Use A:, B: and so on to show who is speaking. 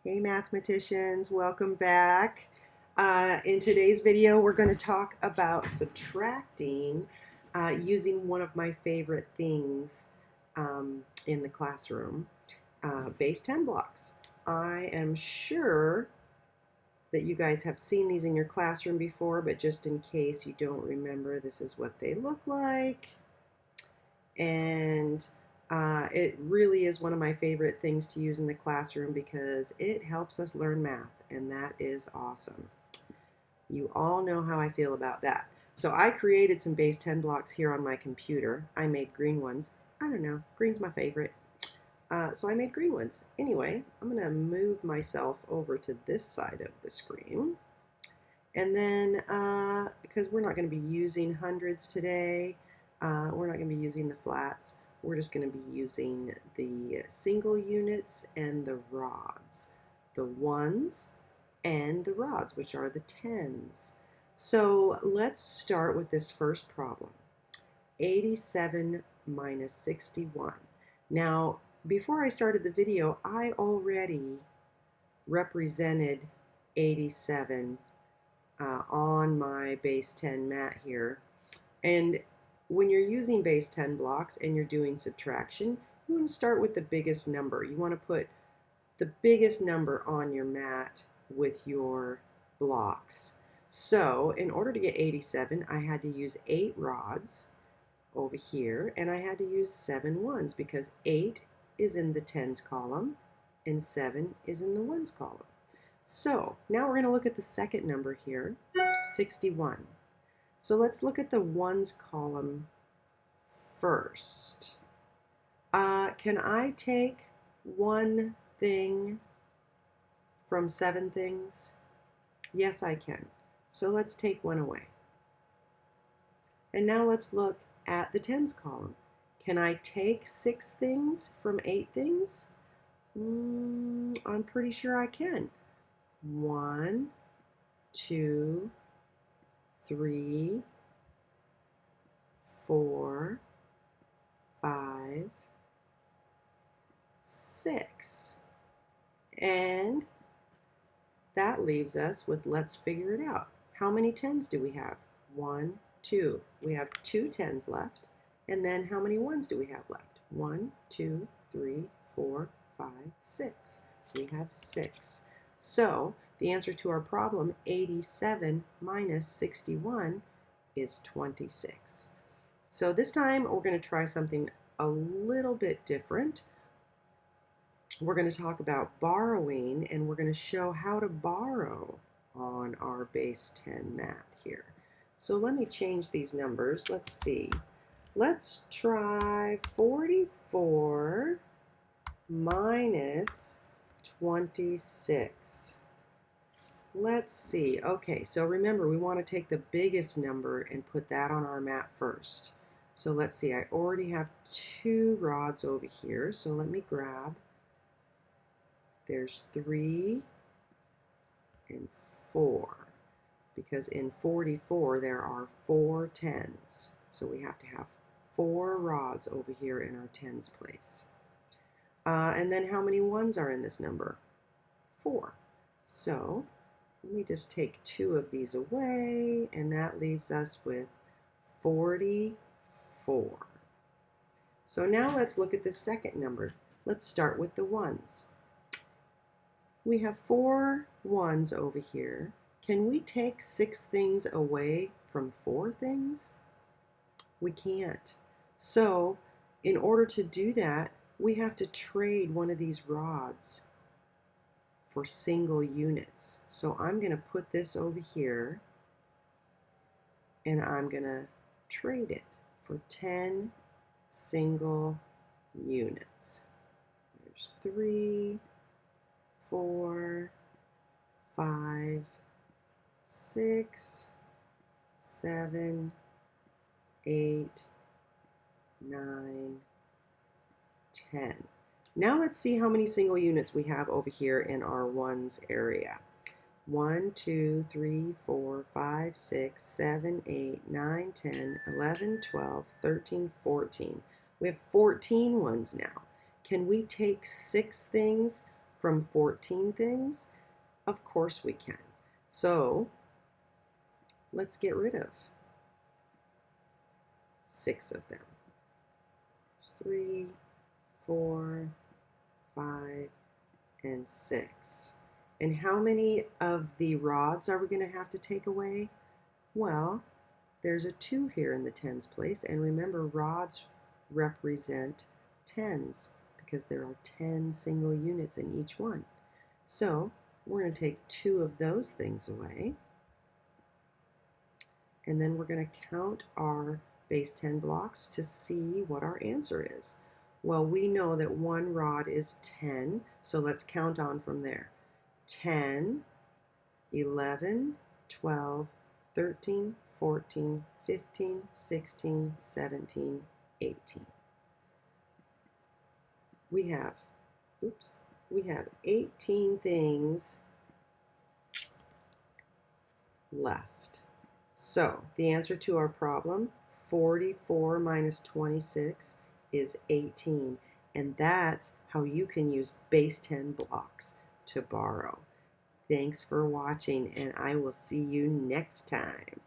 A: Hey mathematicians, welcome back. In today's video, we're going to talk about subtracting using one of my favorite things in the classroom, base 10 blocks. I am sure that you guys have seen these in your classroom before, but just in case you don't remember, this is what they look like. And it really is one of my favorite things to use in the classroom because it helps us learn math, and that is awesome. You all know how I feel about that. So I created some base 10 blocks here on my computer. I made green ones. I don't know, green's my favorite. So I made green ones. Anyway, I'm going to move myself over to this side of the screen. And then, because we're not going to be using hundreds today, we're not going to be using the flats. We're just going to be using the single units and the rods, the ones and the rods, which are the tens. So let's start with this first problem. 87 minus 61. Now, before I started the video, I already represented 87 on my base 10 mat here. And when you're using base 10 blocks and you're doing subtraction, you want to start with the biggest number. You want to put the biggest number on your mat with your blocks. So in order to get 87, I had to use 8 rods over here, and I had to use 7 ones because 8 is in the tens column and 7 is in the ones column. So now we're going to look at the second number here, 61. So let's look at the ones column first. Can I take one thing from 7 things? Yes, I can. So let's take one away. And now let's look at the tens column. Can I take 6 things from 8 things? I'm pretty sure I can. 1, 2, 3, 4, 5, 6. And that leaves us with let's figure it out. How many tens do we have? 1, 2. We have 2 tens left. And then how many ones do we have left? 1, 2, 3, 4, 5, 6. We have 6. So the answer to our problem, 87 minus 61, is 26. So this time we're going to try something a little bit different. We're going to talk about borrowing, and we're going to show how to borrow on our base 10 mat here. So let me change these numbers. Let's see. Let's try 44 minus 26. Let's see. Okay, so remember, we want to take the biggest number and put that on our mat first. So let's see, I already have 2 rods over here, so let me grab. There's 3 and 4, because in 44 there are 4 tens. So we have to have 4 rods over here in our tens place. And then how many ones are in this number? 4. So let me just take 2 of these away, and that leaves us with 44. So now let's look at the second number. Let's start with the ones. We have 4 ones over here. Can we take 6 things away from 4 things? We can't. So in order to do that, we have to trade one of these rods for single units. So I'm going to put this over here, and I'm going to trade it for 10 single units. There's 3, 4, 5, 6, 7, 8, 9, 10. Now let's see how many single units we have over here in our ones area. 1, 2, 3, 4, 5, 6, 7, 8, 9, 10, 11, 12, 13, 14. We have 14 ones now. Can we take 6 things from 14 things? Of course we can. So let's get rid of 6 of them. 3, 4, 5, and 6. And how many of the rods are we going to have to take away? Well, there's a 2 here in the tens place, and remember, rods represent tens because there are 10 single units in each one. So we're going to take 2 of those things away, and then we're going to count our base 10 blocks to see what our answer is. Well, we know that 1 rod is 10, so let's count on from there. 10, 11, 12, 13, 14, 15, 16, 17, 18. We have 18 things left. So the answer to our problem, 44 minus 26, is 18. And that's how you can use base 10 blocks to borrow. Thanks for watching, and I will see you next time.